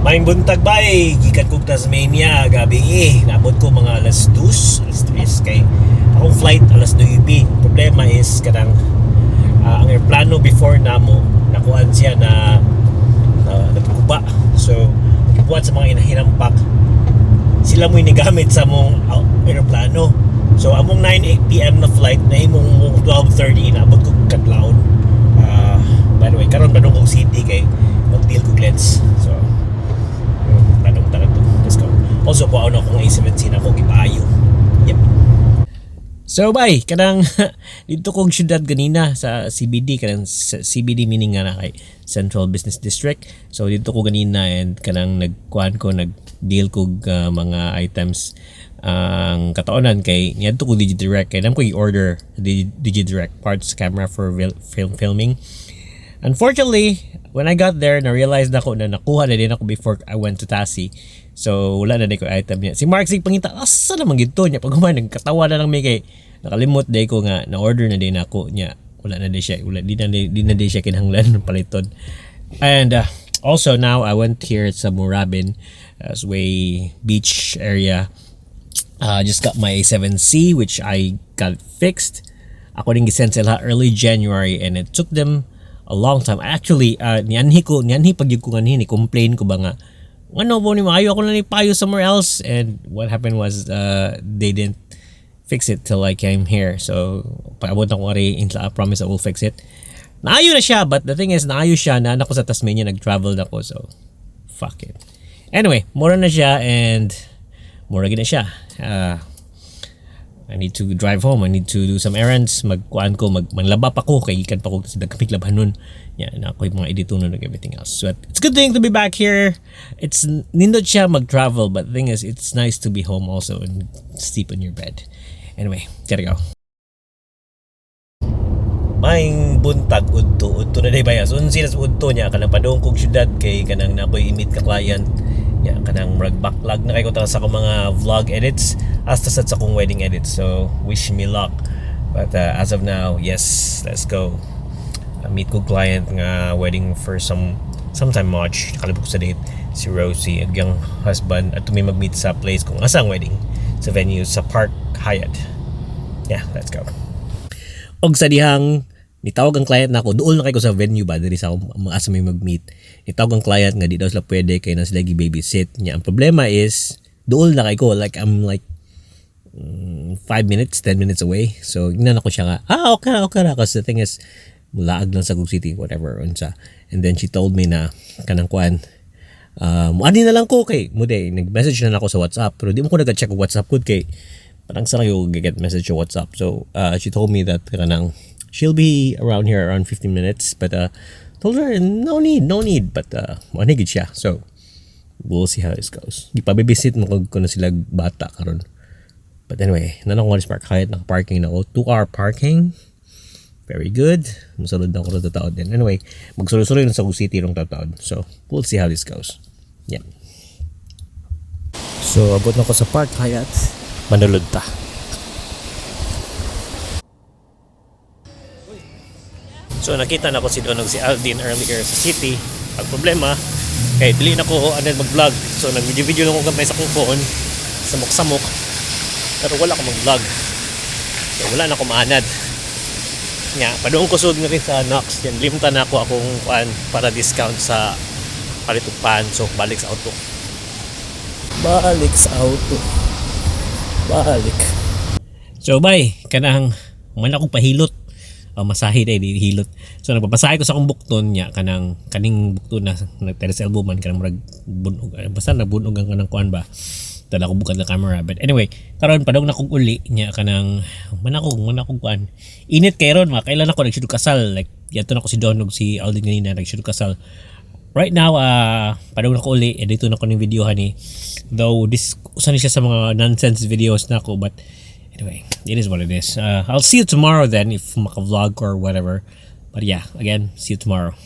Maing buntag bay, gikan kog Tasmania gabi Naabot ko mga alas 2, alas 3 kay akong flight alas 2 Problema is kadang ang aeroplano before namo nakuan siya na nagkuba. So buhat sa mga inahinampak sila mo inigamit sa mong aeroplano. So among 9 PM na flight na imong 12:30 naabot ko kadlawon. By the way, karon Badungog City kay mag-deal ko lens. So tanong taga to. Let's go. Also ko ano kung A17 ako gipayo. Yep. So bay, kanang dito kong syudad ganina sa CBD, kanang CBD meaning nga na kay Central Business District. So dito ko ganina and kanang nag-deal ko mga items ang kataonan kay niadto ko Digidirect kay nam ko i-order Digidirect parts camera for filming. Unfortunately, when I got there, na-realize na ko na nakuha na din ako before I went to Tassie. So, wala na din ko item niya. Si Mark sig pangita, asa naman gito niya? Pag human, nagkatawa na lang may kay nakalimot day ko nga, na-order na din ako niya. Wala na din siya. Di na din siya kinahanglan ng paliton. And also now, I went here sa Moorabbin, way beach area. Just got my A7C, which I got fixed. Ako din gisend sila early January and it took them a long time. Actually, niyanhi pag yung kung ni complain ko ba nga ano po ni maayo ako na ni payo somewhere else, and what happened was they didn't fix it till I came here. So paabot na ko rin I promise I will fix it. Naayo na siya, but the thing is naayo siya na ako sa Tasmania, nag-travel na ko, so fuck it. Anyway, mura na siya and mura gina siya. I need to drive home. I need to do some errands. Magkuan ko, manlaba pa ko kay ikan pa ko sa dagkamig labanon. Yeah, na ako yung mga edituno and everything else. So it's a good thing to be back here. It's nindot siya mag-travel, but the thing is it's nice to be home also and sleep in your bed. Anyway, gotta go. Maing buntag udto na day bayas. Unsi na sa udto niya kanang padung kog syudad kay kanang nakoy imit ka client. Yeah, kanang backlog na kay ko sa akong mga vlog edits hasta sa akong wedding edits. So wish me luck. But as of now, yes, let's go. Meet ko client nga wedding for sometime March. Nakalibok sa date si Rosie, ang husband, at may mag-meet sa place kung asang wedding sa venue sa Park Hyatt. Yeah, let's go. Og sa dihang nitawag ang client na ako, doon na kayo sa venue ba, diri sa asa may mag-meet. Nitawag ang client nga di daw sila pwede kay na sila gi-babysit niya. Ang problema is doon na kayo, like I'm like 5 minutes, 10 minutes away. So ginan ako siya nga, okay na. Because the thing is, mulaag lang sa Gug City, whatever, unsa. And then she told me na kanang kuan, muani na lang ko kay muday, nag-message na ako sa WhatsApp, pero di mo ko nag-check ang WhatsApp ko kay parang sa kayo get message sa WhatsApp. So she told me that kanang she'll be around here around 15 minutes, but told her no need, but manigid siya. So we'll see how this goes. Gipabibisit mo ko na sila bata karon. But anyway, nanong ko Park Hyatt, naka-parking na ako, 2-hour parking. Very good. Masulod na ako na tataod din. Anyway, magsuloy-suloy na sa Gug City rong tataod. So we'll see how this goes. Yeah. So abot na ko sa Park Hyatt. Manulod ta. So nakita na ko si Donog si Aldin earlier sa city. Ang problema, kay dili na ko anel mag-vlog. So nag-video lang ko gamay sa kong phone, samok-samok. Pero wala ko mag-vlog. So wala na ko maanad. Nya, padung ko sud nga rin sa Knox. Yan limta na ako akong para discount sa palitupan. So balik sa auto. So bay, kanang man akong pahilot. Masahe day di hilot. So nagpapasahe ko sa akong bukton nya kaning bukton na nagteres elbow man kanang murag bunog. Basta nabunog ang kanang kuan ba. Dala ko bukan na camera, but anyway, karon padong na kog uli nya kanang man akong kuan. Init kay ron kailan ako nagsudo kasal, like yato na ko si Donog si Aldin ganina nagsudo kasal. Right now padong na ko uli dito na ko ning video ni. Though this usa ni siya sa mga nonsense videos na ko, but anyway, it is what it is. I'll see you tomorrow then if maka-vlog or whatever. But yeah, again, see you tomorrow.